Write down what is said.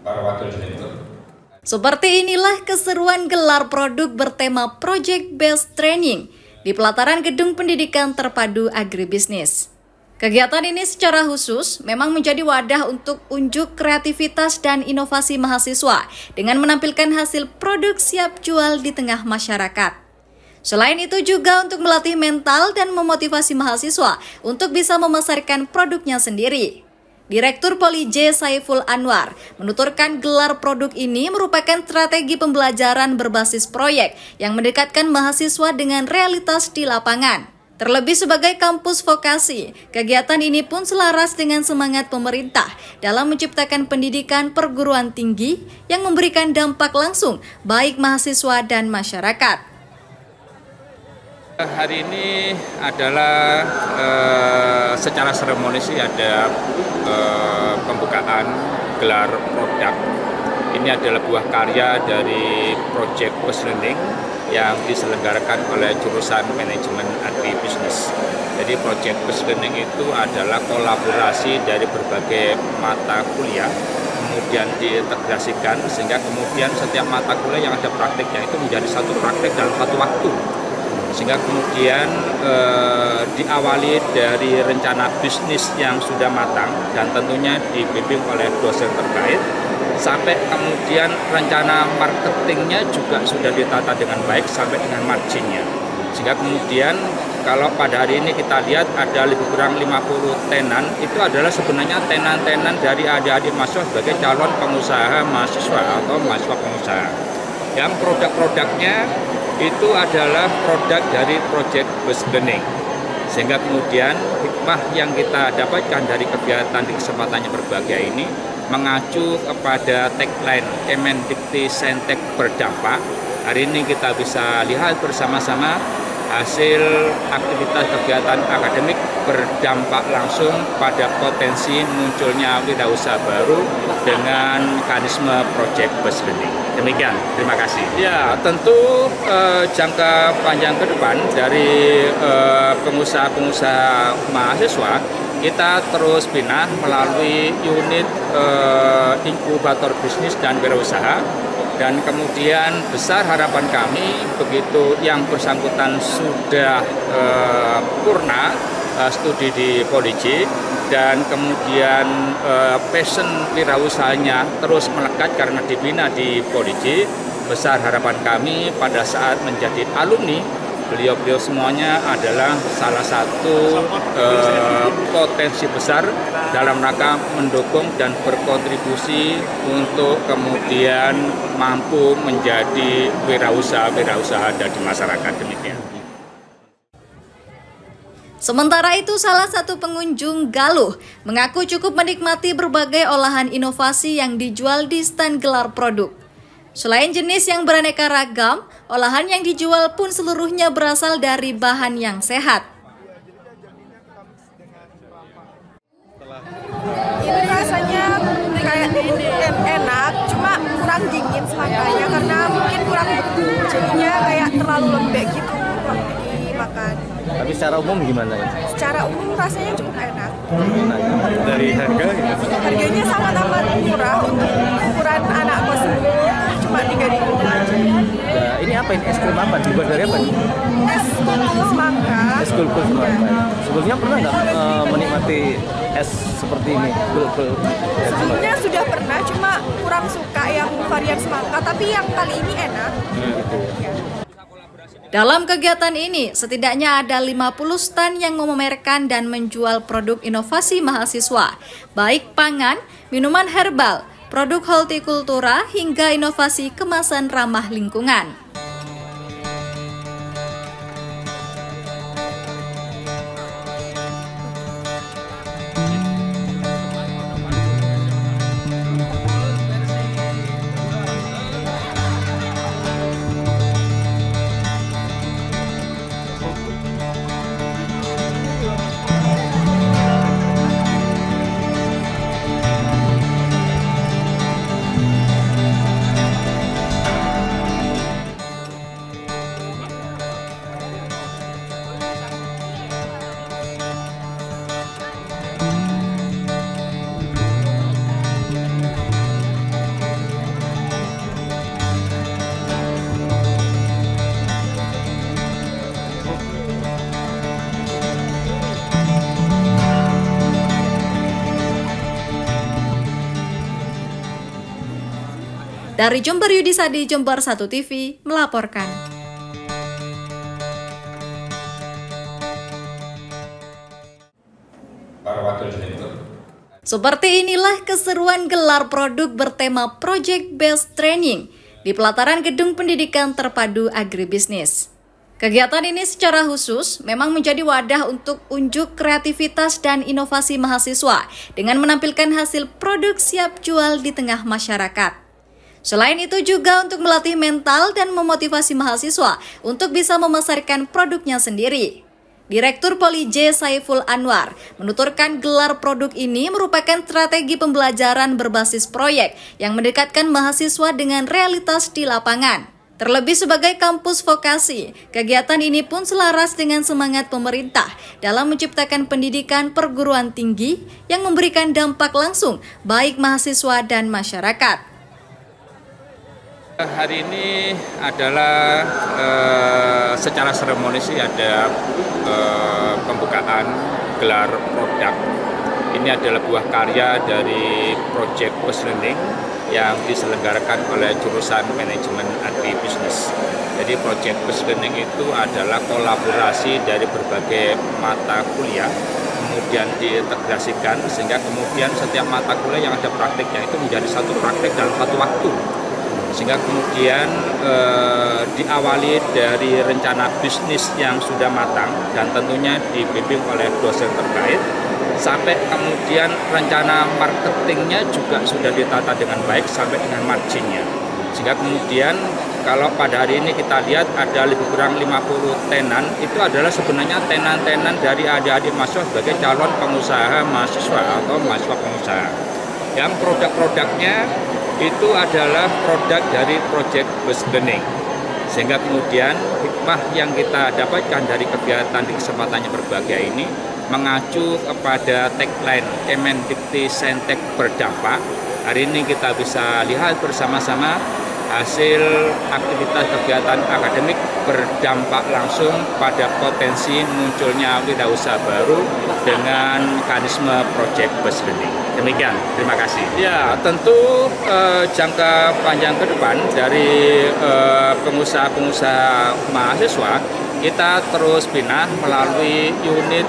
para wakil direktur. Seperti inilah keseruan gelar produk bertema Project Based Training di pelataran Gedung Pendidikan Terpadu Agribisnis. Kegiatan ini secara khusus memang menjadi wadah untuk unjuk kreativitas dan inovasi mahasiswa dengan menampilkan hasil produk siap jual di tengah masyarakat. Selain itu juga untuk melatih mental dan memotivasi mahasiswa untuk bisa memasarkan produknya sendiri. Direktur Poli J. Saiful Anwar menuturkan gelar produk ini merupakan strategi pembelajaran berbasis proyek yang mendekatkan mahasiswa dengan realitas di lapangan. Terlebih sebagai kampus vokasi, kegiatan ini pun selaras dengan semangat pemerintah dalam menciptakan pendidikan perguruan tinggi yang memberikan dampak langsung baik mahasiswa dan masyarakat. Hari ini adalah secara seremonis ada pembukaan gelar produk. Ini adalah buah karya dari Project Based Learning yang diselenggarakan oleh jurusan Manajemen Agribisnis. Jadi Project Based Learning itu adalah kolaborasi dari berbagai mata kuliah, kemudian diintegrasikan sehingga kemudian setiap mata kuliah yang ada praktiknya itu menjadi satu praktik dalam satu waktu. Sehingga kemudian diawali dari rencana bisnis yang sudah matang dan tentunya dibimbing oleh dosen terkait, sampai kemudian rencana marketingnya juga sudah ditata dengan baik sampai dengan marginnya. Sehingga kemudian kalau pada hari ini kita lihat ada lebih kurang 50 tenan, itu adalah sebenarnya tenan-tenan dari adik-adik mahasiswa sebagai calon pengusaha mahasiswa atau mahasiswa pengusaha. Yang produk-produknya itu adalah produk dari Project Based Learning. Sehingga kemudian hikmah yang kita dapatkan dari kegiatan di kesempatan yang berbahagia ini mengacu kepada tagline Kemendikti-Saintek berdampak. Hari ini kita bisa lihat bersama-sama hasil aktivitas kegiatan akademik berdampak langsung pada potensi munculnya wirausaha baru dengan mekanisme Project Based Learning. Demikian, terima kasih. Ya, tentu jangka panjang ke depan dari pengusaha-pengusaha mahasiswa, kita terus bina melalui unit inkubator bisnis dan wirausaha. Dan kemudian besar harapan kami begitu yang bersangkutan sudah purna studi di Poli J dan kemudian passion wirausahanya terus melekat karena dibina di Poli J. Besar harapan kami pada saat menjadi alumni, beliau-beliau semuanya adalah salah satu potensi besar dalam rangka mendukung dan berkontribusi untuk kemudian mampu menjadi wirausaha di masyarakat. Demikian. Sementara itu, salah satu pengunjung Galuh mengaku cukup menikmati berbagai olahan inovasi yang dijual di stand gelar produk. Selain jenis yang beraneka ragam, olahan yang dijual pun seluruhnya berasal dari bahan yang sehat. Ini rasanya kayak enak, cuma kurang dingin semangkanya karena mungkin kurang beku, jadinya kayak terlalu lembek gitu waktu dimakan. Tapi secara umum gimana ya? Secara umum rasanya cukup enak. Dari harga? Harganya sangat amat murah untuk ukuran anak kos, cuma 3.000 aja. Nah, ini apa ini? Es krim apa? Dibuat dari apa? Es kulkus semangka. Es kulkus semangka. Sebelumnya pernah nggak menikmati es seperti ini? Sebelumnya sudah pernah, cuma kurang suka yang varian semangka, tapi yang kali ini enak. Dalam kegiatan ini, setidaknya ada 50 stand yang memamerkan dan menjual produk inovasi mahasiswa, baik pangan, minuman herbal, produk hortikultura, hingga inovasi kemasan ramah lingkungan. Dari Jember Yudisadi, Jember 1 TV melaporkan. Seperti inilah keseruan gelar produk bertema Project Based Training di pelataran Gedung Pendidikan Terpadu Agribisnis. Kegiatan ini secara khusus memang menjadi wadah untuk unjuk kreativitas dan inovasi mahasiswa dengan menampilkan hasil produk siap jual di tengah masyarakat. Selain itu juga untuk melatih mental dan memotivasi mahasiswa untuk bisa memasarkan produknya sendiri. Direktur Poli J. Saiful Anwar menuturkan gelar produk ini merupakan strategi pembelajaran berbasis proyek yang mendekatkan mahasiswa dengan realitas di lapangan. Terlebih sebagai kampus vokasi, kegiatan ini pun selaras dengan semangat pemerintah dalam menciptakan pendidikan perguruan tinggi yang memberikan dampak langsung baik mahasiswa dan masyarakat. Hari ini adalah secara seremonis ada pembukaan gelar produk. Ini adalah buah karya dari Project Based Learning yang diselenggarakan oleh jurusan Manajemen Agribisnis. Jadi Project Based Learning itu adalah kolaborasi dari berbagai mata kuliah, kemudian diintegrasikan sehingga kemudian setiap mata kuliah yang ada praktiknya itu menjadi satu praktik dalam satu waktu. Sehingga kemudian diawali dari rencana bisnis yang sudah matang dan tentunya dibimbing oleh dosen terkait, sampai kemudian rencana marketingnya juga sudah ditata dengan baik sampai dengan marginnya. Sehingga kemudian kalau pada hari ini kita lihat ada lebih kurang 50 tenan, itu adalah sebenarnya tenan-tenan dari adik-adik mahasiswa sebagai calon pengusaha mahasiswa atau mahasiswa pengusaha. Yang produk-produknya itu adalah produk dari Project Based Learning. Sehingga kemudian hikmah yang kita dapatkan dari kegiatan di kesempatan yang berbahagia ini mengacu kepada tagline Kemendikti Saintek berdampak. Hari ini kita bisa lihat bersama-sama hasil aktivitas kegiatan akademik berdampak langsung pada potensi munculnya wirausaha baru dengan mekanisme Project Based Learning. Demikian, terima kasih. Ya, tentu jangka panjang ke depan dari pengusaha-pengusaha mahasiswa kita terus bina melalui unit